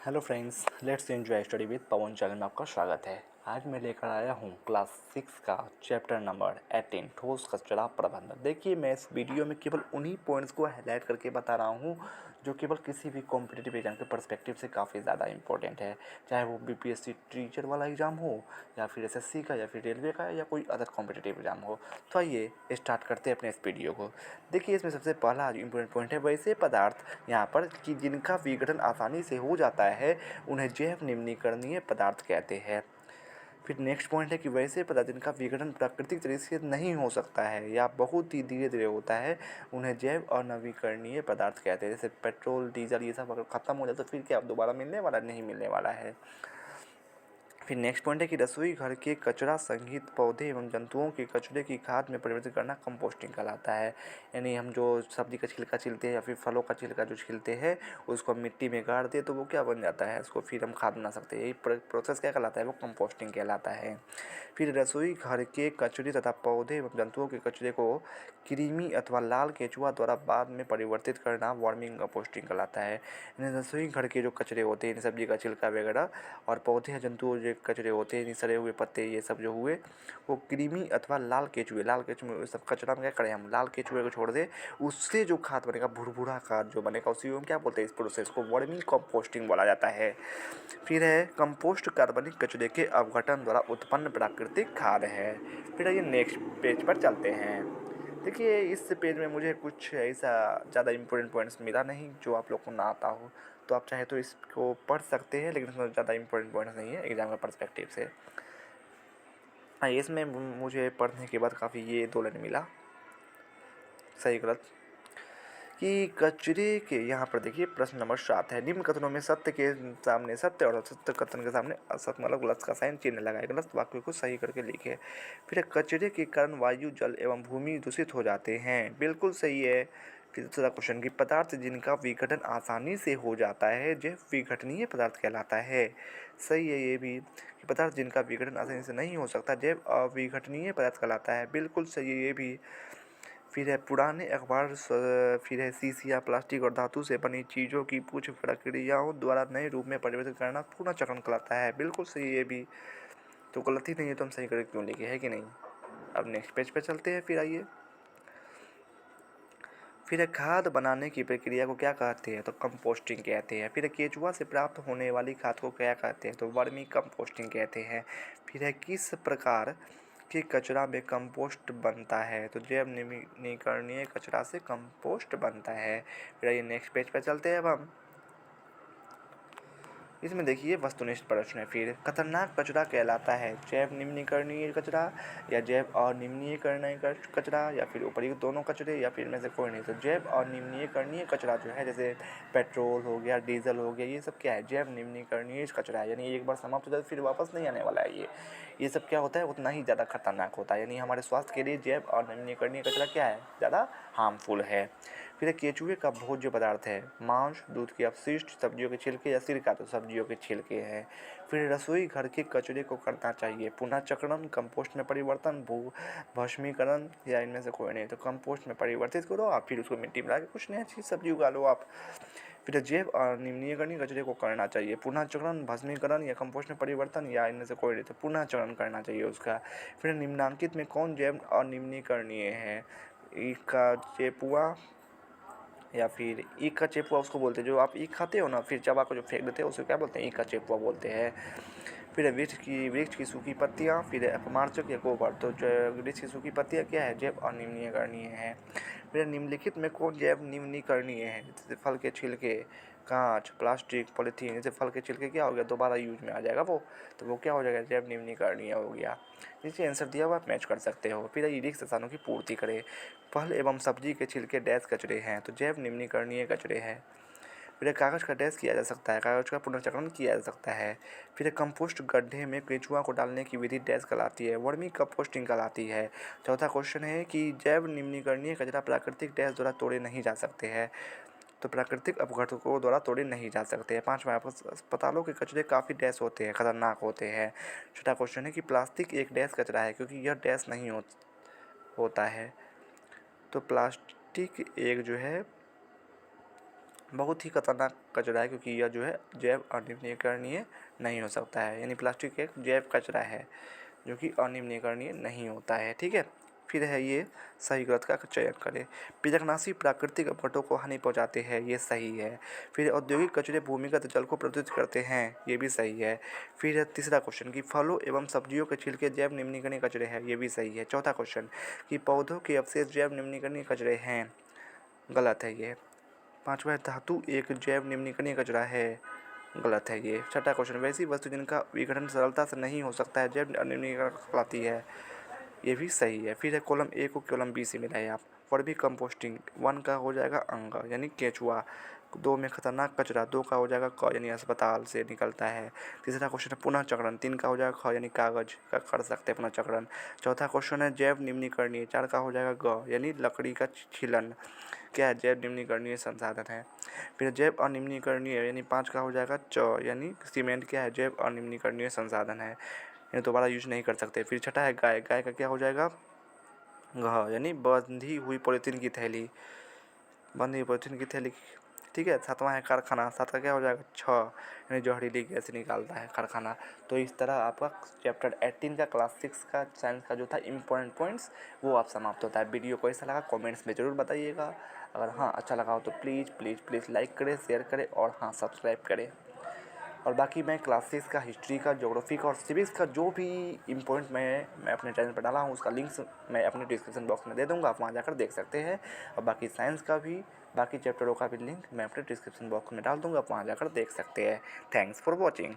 Hello friends, let's enjoy study with Pawan channel में आपका स्वागत है। आज मैं लेकर आया हूँ क्लास 6 का चैप्टर नंबर 18 ठोस कचरा प्रबंधन। देखिए, मैं इस वीडियो में केवल उन्हीं पॉइंट्स को हाईलाइट करके बता रहा हूँ जो केवल किसी भी कॉम्पिटिटिव एग्जाम के पर्सपेक्टिव से काफ़ी ज़्यादा इंपॉर्टेंट है, चाहे वो बीपीएससी टीचर वाला एग्ज़ाम हो या फिर एसएससी का या फिर रेलवे का या कोई अदर कॉम्पिटिटिव एग्ज़ाम हो। तो आइए स्टार्ट करते हैं अपने इस वीडियो को। देखिए, इसमें सबसे पहला जो इम्पोर्टेंट पॉइंट है वैसे पदार्थ यहाँ पर कि जिनका विघटन आसानी से हो जाता है उन्हें जैव निम्नीकरणीय पदार्थ कहते हैं। फिर नेक्स्ट पॉइंट है कि वैसे पदार्थ जिनका विघटन प्राकृतिक तरीके से नहीं हो सकता है या बहुत ही धीरे धीरे होता है उन्हें जैव अनवीकरणीय पदार्थ कहते हैं। जैसे पेट्रोल, डीजल, ये सब अगर ख़त्म हो जाए तो फिर क्या दोबारा मिलने वाला नहीं मिलने वाला है। फिर नेक्स्ट पॉइंट है कि रसोई घर के कचरा संगीत पौधे एवं जंतुओं के कचरे की खाद में परिवर्तित करना कंपोस्टिंग कहलाता है। यानी हम जो सब्जी का छिलका छिलते हैं या फिर फलों का छिलका जो छिलते हैं उसको हम मिट्टी में गाड़ दें तो वो क्या बन जाता है, उसको फिर हम खाद बना सकते हैं। यही प्रोसेस क्या कहलाता है, वो कंपोस्टिंग कहलाता है। फिर रसोई घर के कचरे तथा पौधे एवं जंतुओं के कचरे को कृमि अथवा लाल केंचुआ द्वारा बाद में परिवर्तित करना वर्मिंग कंपोस्टिंग कहलाता है। रसोई घर के जो कचरे होते हैं, सब्जी का छिलका वगैरह और पौधे या जंतुओं जो कचरे होते हैं, सड़े हुए पत्ते, ये सब जो हुए वो कृमि अथवा लाल केचुए सब कचरा में क्या करें हम, लाल केचुए को छोड़ दें, उससे जो खाद बनेगा, भुरभुरा खाद जो बनेगा उसी को क्या बोलते हैं, इस प्रोसेस को वर्मी कंपोस्टिंग बोला जाता है। फिर है कंपोस्ट कार्बनिक कचरे के अपघटन द्वारा उत्पन्न प्राकृतिक खाद है। फिर ये नेक्स्ट पेज पर चलते हैं। देखिए, इस पेज में मुझे कुछ ऐसा ज़्यादा इम्पोर्टेंट पॉइंट्स मिला नहीं जो आप लोग को ना आता हो, तो आप चाहे तो इसको पढ़ सकते हैं, लेकिन इसमें ज़्यादा इम्पोर्टेंट पॉइंट्स नहीं है एग्जाम के पर्सपेक्टिव से। हाँ, इसमें मुझे पढ़ने के बाद काफ़ी ये दो लाइन मिला, सही गलत, कि कचरे के यहाँ पर देखिए प्रश्न नंबर 7 है, निम्न कथनों में सत्य के सामने सत्य और असत्य कथन के सामने असत्य मतलब गलत का साइन चिन्ह लगाए, गलत वाक्य को सही करके लिखे। फिर कचरे के कारण वायु, जल एवं भूमि दूषित हो जाते हैं, बिल्कुल सही है। फिर दूसरा क्वेश्चन कि पदार्थ जिनका विघटन आसानी से हो जाता है जैव विघटनीय पदार्थ कहलाता है, सही है ये भी। कि पदार्थ जिनका विघटन आसानी से नहीं हो सकता जैव अविघटनीय पदार्थ कहलाता है, बिल्कुल सही है ये भी। फिर है पुराने अखबार, फिर है शीशी या प्लास्टिक और धातु से बनी चीज़ों की कुछ प्रक्रियाओं द्वारा नए रूप में परिवर्तित करना पुनर्चक्रण कहलाता है, बिल्कुल सही ये भी। तो गलती नहीं है तो हम सही करके क्यों लिखे, है कि नहीं। अब नेक्स्ट पेज पे चलते हैं। फिर आइए, फिर खाद बनाने की प्रक्रिया को क्या कहते हैं, तो कंपोस्टिंग कहते हैं। फिर केचुआ से प्राप्त होने वाली खाद को क्या कहते हैं, तो वर्मी कंपोस्टिंग कहते हैं। फिर है किस प्रकार के कचरा में कंपोस्ट बनता है, तो जैव निम्नीकरणीय कचरा से कंपोस्ट बनता है। फिर ये नेक्स्ट पेज पर चलते हैं अब हम। इसमें देखिए वस्तुनिष्ठ प्रश्न है। फिर खतरनाक कचरा कहलाता है जैव निम्नीकरणीय कचरा या जैव अनिम्नीकरणीय कचरा या फिर उपर्युक्त दोनों कचरे या फिर में से कोई नहीं। तो जैव अनिम्नीकरणीय कचरा जो है, जैसे पेट्रोल हो गया, डीजल हो गया, ये सब क्या है, जैव निम्नीकरणीय कचरा है। यानी एक बार समाप्त हो जाए फिर वापस नहीं आने वाला है। ये सब क्या होता है, उतना ही ज़्यादा खतरनाक होता है। यानी हमारे स्वास्थ्य के लिए जैव अनिम्नीकरणीय कचरा क्या है, ज़्यादा हार्मफुल है। फिर केचुए का भोज्य पदार्थ है मांस, दूध के अपशिष्ट, सब्जियों के छिलके या सिरका, तो सब्जियों के छिलके हैं। फिर रसोई घर के कचरे को करना चाहिए पुनःचक्रण, कंपोस्ट में परिवर्तन, भस्मीकरण या इनमें से कोई नहीं। तो कंपोस्ट में परिवर्तित करो आप, फिर उसको मिट्टी मिला के कुछ नया चीज़ सब्जी उगा लो आप। फिर जैव निम्नीकरणीय कचरे को करना चाहिए पुनःचक्रण, भस्मीकरण या कंपोस्ट में परिवर्तन या इनमें से कोई नहीं। तो पुनःचक्रण करना चाहिए उसका। फिर निम्नांकित में कौन जैव अनिम्नीकरणीय है, इसका चेपुआ या फिर ईख का चेपुआ उसको बोलते हैं, जो आप ईख खाते हो ना फिर चबा को जो फेंक देते हैं उसे क्या बोलते हैं, ईख का चेपुआ बोलते हैं। फिर वृक्ष की सूखी पत्तियाँ, फिर अपमार्जक या गोबर, तो वृक्ष की सूखी पत्तियाँ क्या है, जैव अनिम्नीकरणीय है। फिर निम्नलिखित में कौन जैव निम्नीकरणीय है, जैसे फल के छिलके, कांच, प्लास्टिक, पॉलीथीन, जैसे फल के छिलके क्या हो गया, दोबारा यूज में आ जाएगा वो, तो वो क्या हो जाएगा, जैव निम्नीकरणीय हो गया। नीचे आंसर दिया हुआ आप मैच कर सकते हो। फिर ये रिक्त स्थानों की पूर्ति करें। फल एवं सब्जी के छिलके डैश कचरे हैं, तो जैव निम्नीकरणीय कचरे हैं। फिर कागज़ का डैश किया जा सकता है, कागज़ का पुनर्चक्रण किया जा सकता है। फिर कंपोस्ट गड्ढे में केंचुआ को डालने की विधि डैश कहलाती है, वर्मी कंपोस्टिंग कहलाती है। चौथा क्वेश्चन है कि जैव निम्नीकरणीय कचरा प्राकृतिक डैश द्वारा तोड़े नहीं जा सकते हैं, तो प्राकृतिक अपघटकों द्वारा तोड़े नहीं जा सकते हैं। पाँचवा, अस्पतालों के कचरे काफ़ी डैश होते हैं, खतरनाक होते हैं। छठा क्वेश्चन है कि प्लास्टिक एक डैश कचरा है क्योंकि यह डैश नहीं होता है, तो प्लास्टिक एक जो है बहुत ही खतरनाक कचरा है, क्योंकि यह जो है जैव अनिर्वहनीय नहीं हो सकता है। यानी प्लास्टिक एक जैव कचरा है जो कि अनिर्वहनीय नहीं होता है। ठीक है। फिर है ये सही गलत का चयन करें। पिलकनाशी प्राकृतिक अपघटों को हानि पहुंचाते हैं, ये सही है। फिर औद्योगिक कचरे भूमिगत जल को प्रदूषित करते हैं, ये भी सही है। फिर है तीसरा क्वेश्चन कि फलों एवं सब्जियों के छिलके जैव निम्नीकरणीय कचरे हैं, ये भी सही है। चौथा क्वेश्चन कि पौधों के अवशेष जैव निम्नीकरणीय कचरे हैं, गलत है ये। पांचवा है धातु एक जैव निम्नीकरणीय कचरा है, गलत है ये। छठा क्वेश्चन वैसी वस्तु जिनका विघटन सरलता से नहीं हो सकता है जैव निम्नीकरण कहलाती है, ये भी सही है। फिर है कॉलम ए को कॉलम बी से मिलाइए आप। वर्मी कंपोस्टिंग 1 का हो जाएगा अंग यानी केचुआ, 2 में खतरनाक कचरा, 2 का हो जाएगा क यानी अस्पताल से निकलता है। तीसरा क्वेश्चन है पुनः चक्रण, 3 का हो जाएगा ख यानी कागज का कर सकते हैं पुनः चक्रण। चौथा क्वेश्चन है जैव निम्नीकरणीय, 4 का हो जाएगा ग यानी लकड़ी का छीलन, क्या है जैव निम्नीकरणीय संसाधन है। फिर जैव अनिम्नीकरणीय यानी 5 का हो जाएगा च यानी सीमेंट, क्या है जैव अनिम्नीकरणीय संसाधन है, ये दोबारा यूज नहीं कर सकते। फिर छठा है गाय, गाय का क्या हो जाएगा घ यानी बंधी हुई पॉलीथीन की थैली, बंधी हुई पॉलीथीन की थैली। ठीक है। सातवां है कारखाना, 7 का क्या हो जाएगा छ यानी जहरीली गैस निकालता है कारखाना। तो इस तरह आपका चैप्टर 18 का क्लास 6 का साइंस का जो था इम्पोर्टेंट पॉइंट्स वो आप समाप्त होता है। वीडियो कैसा लगा कमेंट्स में ज़रूर बताइएगा। अगर हाँ अच्छा लगा हो तो प्लीज़ प्लीज़ प्लीज़ लाइक करें, शेयर करें और हाँ सब्सक्राइब करें। और बाकी मैं क्लासेस का, हिस्ट्री का, ज्योग्राफी का और सिविक्स का जो भी इम्पोर्टेंट मैं अपने चैनल पर डाला हूँ उसका लिंक्स मैं अपने डिस्क्रिप्शन बॉक्स में दे दूँगा, आप वहाँ जाकर देख सकते हैं। और बाकी साइंस का भी, बाकी चैप्टरों का भी लिंक मैं अपने डिस्क्रिप्शन बॉक्स में डाल दूँगा, आप वहाँ जाकर देख सकते हैं। Thanks for watching.